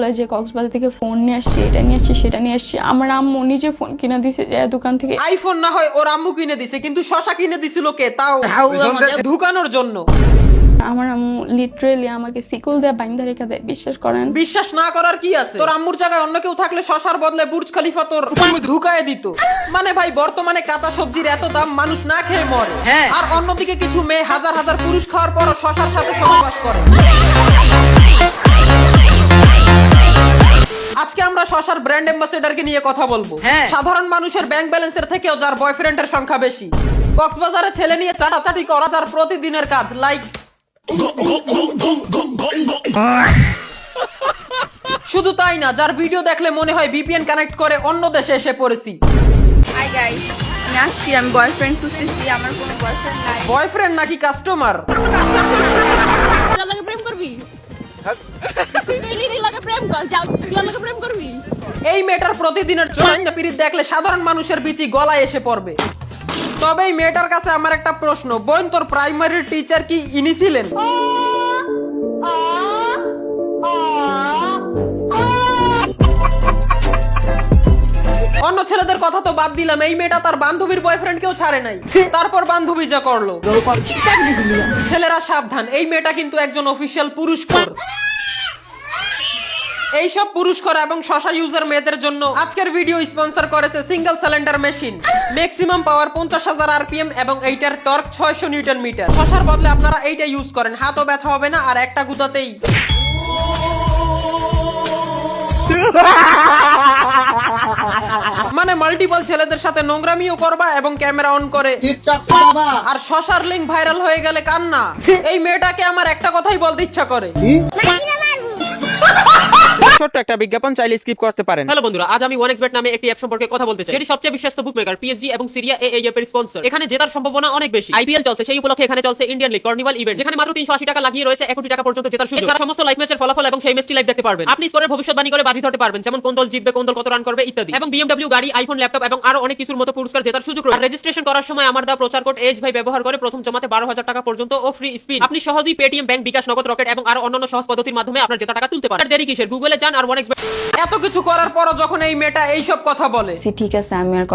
বলে যে কক্সবাজার থেকে ফোন নিয়ে আসছি, এটা নিয়ে আসছি, সেটা নিয়ে আসছি। আমার আম্মু নিজে ফোন কিনে দিছে যে দোকান থেকে। আইফোন না হয় ওর আম্মু কিনে দিছে, কিন্তু শশা কিনে দিছিল কে? তাও ঢুকানোর জন্য। আমার আম্মু লিটারেলি আমাকে সিকুল দিয়ে বাইন্ধা রেখে দেয়, বিশ্বাস করেন। বিশ্বাস না করার কি আছে? তোর আম্মুর জায়গায় অন্য কেউ থাকলে শশার বদলে বুর্জ খলিফা তোর ঢুকায় দিত। মানে ভাই, বর্তমানে কাঁচা সবজির এত দাম, মানুষ না খেয়ে মরে। আর অন্যদিকে কিছু মেয়ে হাজার হাজার পুরুষ খাওয়ার পরও শশার সাথে সহবাস করে। আজকে আমরা শশার ব্র্যান্ড অ্যাম্বাসেডরকে নিয়ে কথা বলবো। সাধারণ মানুষের ব্যাংক ব্যালেন্সের থেকেও যার বয়ফ্রেন্ডের সংখ্যা বেশি। কক্সবাজারে ছেলে নিয়ে চাটাচাটি করা যার প্রতিদিনের কাজ। লাইক শুধু তাই না, যার ভিডিও দেখলে মনে হয় ভিপিএন কানেক্ট করে অন্য দেশে এসে পড়েছি। হাই গাইস, আমি আসছি, আমি বয়ফ্রেন্ড খুঁজতেছি, আমার কোনো বয়ফ্রেন্ড নাই। বয়ফ্রেন্ড নাকি কাস্টমার? লাগে প্রেম করবি? লাগে প্রেম কর, যাও লাগে প্রেম করবি? এই মেয়েটার প্রতিদিনের চোরাঞ্জা পিরিত দেখলে সাধারণ মানুষের বিচি গলায় এসে পড়বে। তবে এই মেয়েটার কাছে আমার একটা প্রশ্ন, বোন তোর প্রাইমারির টিচার কি ইনি ছিলেন? অন্য ছেলেদের কথা তো বাদ দিলাম, এই মেয়েটা তার বান্ধবীর বয়ফ্রেন্ডকেও ছাড়ে নাই, তারপর বান্ধবী যা করলো। ছেলেরা সাবধান, এই মেয়েটা কিন্তু একজন অফিশিয়াল পুরুষখোর। এইসব পুরুষখোর এবং শশা ইউজার মেয়েদের জন্য আজকের ভিডিও স্পন্সর করেছে single cylinder machine. Maximum power 50,000 RPM এবং এইটার টর্ক 600 নিউটন মিটার। শশার বদলে আপনারা এইটা ইউজ করেন, হাতও ব্যথা হবে না, আর একটা গুতাতেই মানে মাল্টিপল ছেলেদের সাথে নোংরামিও করবা এবং ক্যামেরা অন করে আর শশার লিংক ভাইরাল হয়ে গেলে কান্না। এই মেয়েটাকে আমার একটা কথাই বলতে ইচ্ছা করে, ছোট্ট একটা বিজ্ঞাপন, চাইলে স্কিপ করতে পারেন। হ্যালো বন্ধুরা, আজ আমি 1xBet নামে একটি অ্যাপ সম্পর্কে কথা বলতে চাই, যেটি সবচেয়ে বিশ্বস্ত বুকমেকার পিএসজি এবং সিরিয়া এ অ্যাপের স্পন্সর। এখানে জেতার সম্ভাবনা অনেক বেশি। আইপিএল চলছে, সেই উপলক্ষে এখানে চলছে ইন্ডিয়ান লিগ কার্নিভাল ইভেন্ট, যেখানে মাত্র 380 টাকা লাগিয়ে রয়েছে 1 কোটি টাকা পর্যন্ত জেতার সুযোগ। এছাড়া সমস্ত লাইভ ম্যাচের ফলাফল এবং সেই ম্যাচটি লাইভ দেখতে পারবেন। আপনি স্কোরের ভবিষ্যৎবাণী করে বাজি ধরতে পারবেন, যেমন কোন দল জিতবে, কোন দল কত রান করবে ইত্যাদি। এবং বিএমডব্লিউ গাড়ি, আইফোন, ল্যাপটপ এবং আরো অনেক কিছুর মতো পুরস্কার জেতার সুযোগ রয়েছে। রেজিস্ট্রেশন করার সময় আমার দেওয়া প্রচার কোড এজ ভাই ব্যবহার করে প্রথম জমাতে 12,000 টাকা পর্যন্ত ও ফ্রি স্পিন। আপনি সহজেই পেটিএম, ব্যাংক, বিকাশ, নগদ, রকেট এবং আরো অন্যান্য সহজ পদ্ধতির মাধ্যমে আপনার জেতা টাকা তুলতে পারেন। দেরি কিসের, গুগলে যান আর 1xBet। এত কিছু করার পরও যখন এই মেয়েটা এইসব কথা বলে, ঠিক আছে, আমি আর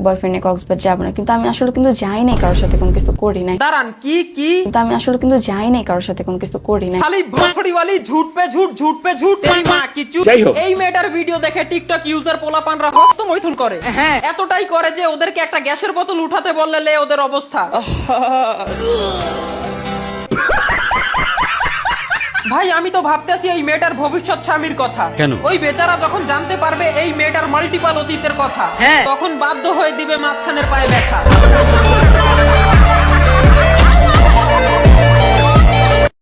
বয়ফ্রেন্ডে কক্সবাজার যাবো না, কিন্তু আমি আসলে কিন্তু যাই নাই, কারোর সাথে কোনো কিছু করি নাই। দাঁড়ান, কি কি? কিন্তু আমি আসলে কিন্তু যাই নাই, কারোর সাথে কোনো কিছু করি নাই। সালি ভছড়িওয়ালি ঝুট পে ঝুট, ঝুট পে ঝুট, এই মা কিছু। এই মেয়েটার ভিডিও দেখে টিকটক ইউজার পোলাপানরা হস্তমৈথুন করে। এতটাই করে যে ওদেরকে একটা গ্যাসের বোতল উঠাতে বললে লে ওদের অবস্থা। ভাই, আমি তো ভাবতেছি এই মেয়েটার ভবিষ্যৎ স্বামীর কথা। ওই বেচারা যখন জানতে পারবে এই মেয়েটার মাল্টিপল অতীতের কথা, তখন বাধ্য হয়ে দিবে মাঝখানের পায়ে ব্যথা।